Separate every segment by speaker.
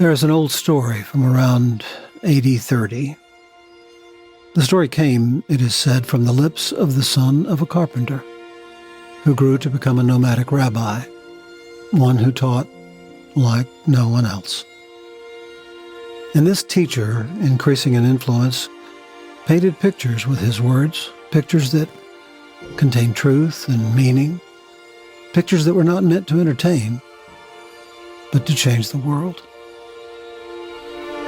Speaker 1: There is an old story from around AD 30. The story came, it is said, from the lips of the son of a carpenter who grew to become a nomadic rabbi, one who taught like no one else. And this teacher, increasing in influence, painted pictures with his words, pictures that contained truth and meaning, pictures that were not meant to entertain, but to change the world.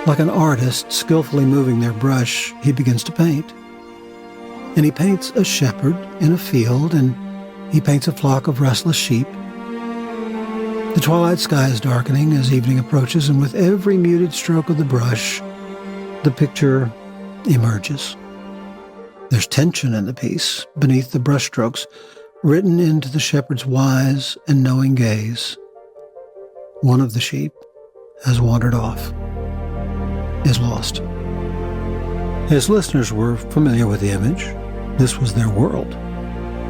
Speaker 1: Like an artist skillfully moving their brush, he begins to paint. And he paints a shepherd in a field, and he paints a flock of restless sheep. The twilight sky is darkening as evening approaches, and with every muted stroke of the brush, the picture emerges. There's tension in the piece beneath the brushstrokes, written into the shepherd's wise and knowing gaze. One of the sheep has wandered off, is lost. His listeners were familiar with the image. This was their world.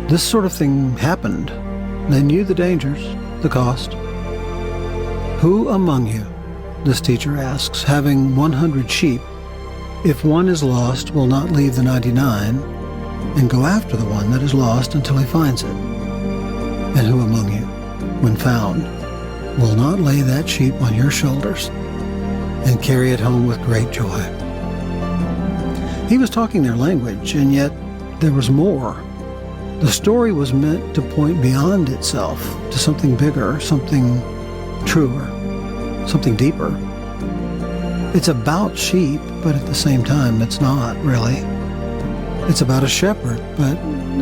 Speaker 1: This sort of thing happened. They knew the dangers, the cost. Who among you, this teacher asks, having 100 sheep, if one is lost, will not leave the 99 and go after the one that is lost until he finds it? And who among you, when found, will not lay that sheep on your shoulders and carry it home with great joy? He was talking their language, and yet there was more. The story was meant to point beyond itself to something bigger, something truer, something deeper. It's about sheep, but at the same time, it's not really. It's about a shepherd, but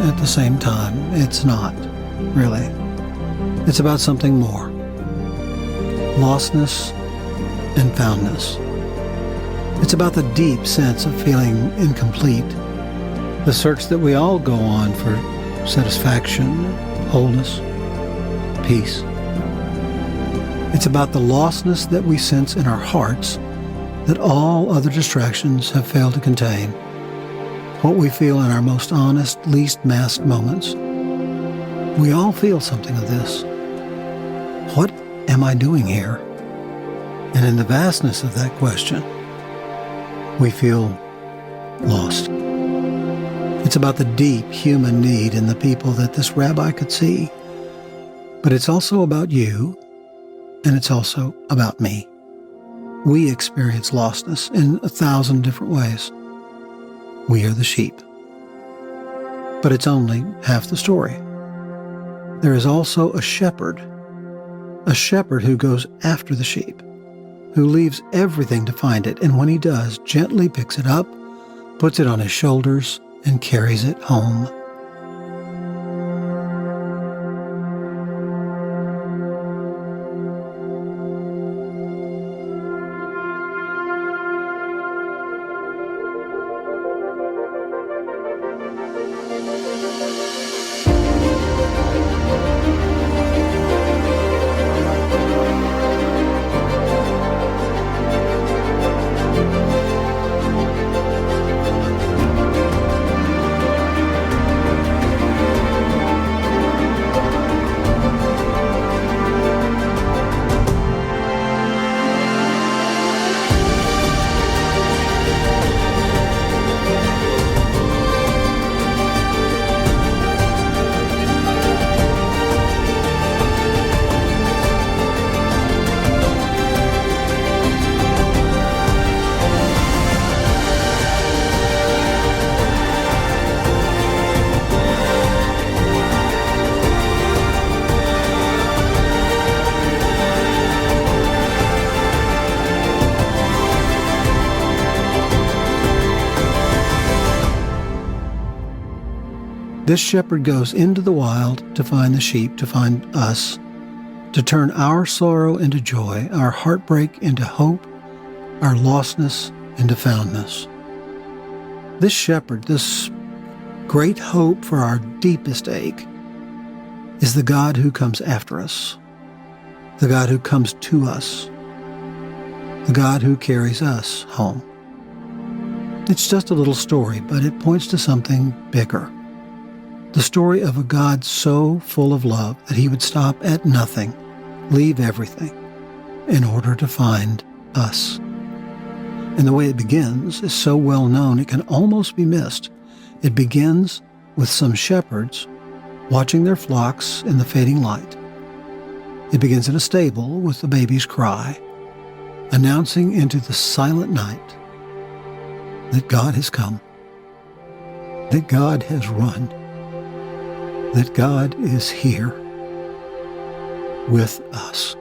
Speaker 1: at the same time, it's not really. It's about something more. Lostness and foundness. It's about the deep sense of feeling incomplete, the search that we all go on for satisfaction, wholeness, peace. It's about the lostness that we sense in our hearts that all other distractions have failed to contain, what we feel in our most honest, least masked moments. We all feel something of this. What am I doing here? And in the vastness of that question, we feel lost. It's about the deep human need in the people that this rabbi could see. But it's also about you, and it's also about me. We experience lostness in 1,000 different ways. We are the sheep. But it's only half the story. There is also a shepherd who goes after the sheep, who leaves everything to find it, and when he does, gently picks it up, puts it on his shoulders, and carries it home. This shepherd goes into the wild to find the sheep, to find us, to turn our sorrow into joy, our heartbreak into hope, our lostness into foundness. This shepherd, this great hope for our deepest ache, is the God who comes after us, the God who comes to us, the God who carries us home. It's just a little story, but it points to something bigger. The story of a God so full of love that he would stop at nothing, leave everything, in order to find us. And the way it begins is so well known it can almost be missed. It begins with some shepherds watching their flocks in the fading light. It begins in a stable with the baby's cry, announcing into the silent night that God has come, that God has run, that God is here with us.